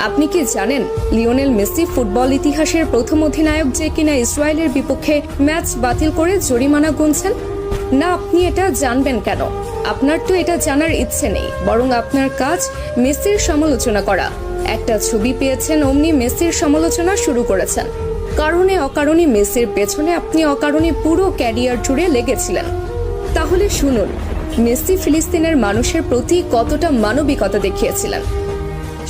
আপনি কি জানেন লিওনেল মেসি ফুটবল ইতিহাসের প্রথম অধিনায়ক যে কিনা ইসরায়েলের বিপক্ষে ম্যাচ বাতিল করে জরিমানা গুনছেন? না, আপনি এটা জানবেন কেন? আপনার তো এটা জানার ইচ্ছে নেই, বরং আপনার কাজ মেসির সমালোচনা করা। একটা ছবি পেয়েছেন, অমনি মেসির সমালোচনা শুরু করেছেন। কারণে অকারণে মেসির পেছনে আপনি অকারণে পুরো ক্যারিয়ার জুড়ে লেগেছিলেন। তাহলে শুনুন, মেসি ফিলিস্তিনের মানুষের প্রতি কতটা মানবিকতা দেখিয়েছিলেন।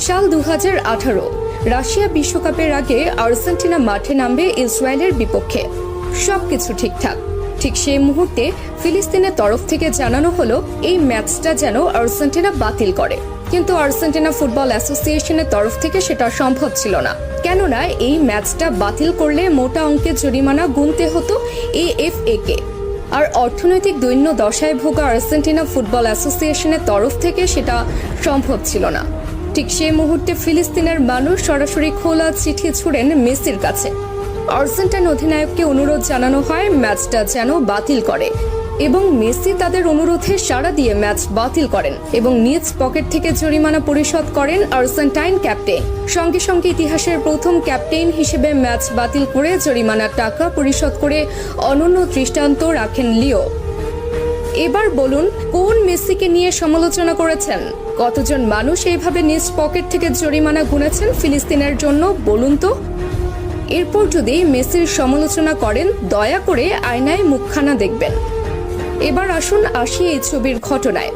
সাল 2018 রাশিয়া বিশ্বকাপের আগে আর্জেন্টিনা মাঠে নামবে ইসরায়েলের বিপক্ষে। সবকিছু ঠিকঠাক। ঠিক সেই মুহূর্তে ফিলিস্তিনের তরফ থেকে জানানো হলো এই ম্যাচটা যেন আর্জেন্টিনা বাতিল করে, কিন্তু আর্জেন্টিনা ফুটবল অ্যাসোসিয়েশনের তরফ থেকে সেটা সম্ভব ছিল না। কেননা এই ম্যাচটা বাতিল করলে মোটা অঙ্কের জরিমানা গুনতে হতো এএফএ কে, আর অর্থনৈতিক দৈন্য দশায় ভোগা আর্জেন্টিনা ফুটবল অ্যাসোসিয়েশনের তরফ থেকে সেটা সম্ভব ছিল না। ঠিক সেই মুহূর্তে ফিলিস্তিনের মানুষ সরাসরি খোলা চিঠি ছুড়েন মেসির কাছে। আর্জেন্টাইন অধিনায়ককে অনুরোধ জানানো হয় ম্যাচটা যেন বাতিল করে, এবং মেসি তাদের অনুরোধে সাড়া দিয়ে ম্যাচ বাতিল করেন এবং নিজ পকেট থেকে জরিমানা পরিশোধ করেন আর্জেন্টাইন ক্যাপ্টেন। সঙ্গে সঙ্গে ইতিহাসের প্রথম ক্যাপ্টেন হিসেবে ম্যাচ বাতিল করে জরিমানার টাকা পরিশোধ করে অনন্য দৃষ্টান্ত রাখেন লিও। এবার বলুন, কোন মেসিকে নিয়ে সমালোচনা করেছেন? কতজন মানুষ এইভাবে নিজ পকেট থেকে জরিমানা গুনেছেন ফিলিস্তিনের জন্য, বলুন তো? এরপর যদি মেসির সমালোচনা করেন, দয়া করে আয়নায় মুখখানা দেখবেন। এবার আসুন আসি এই ছবির ঘটনায়।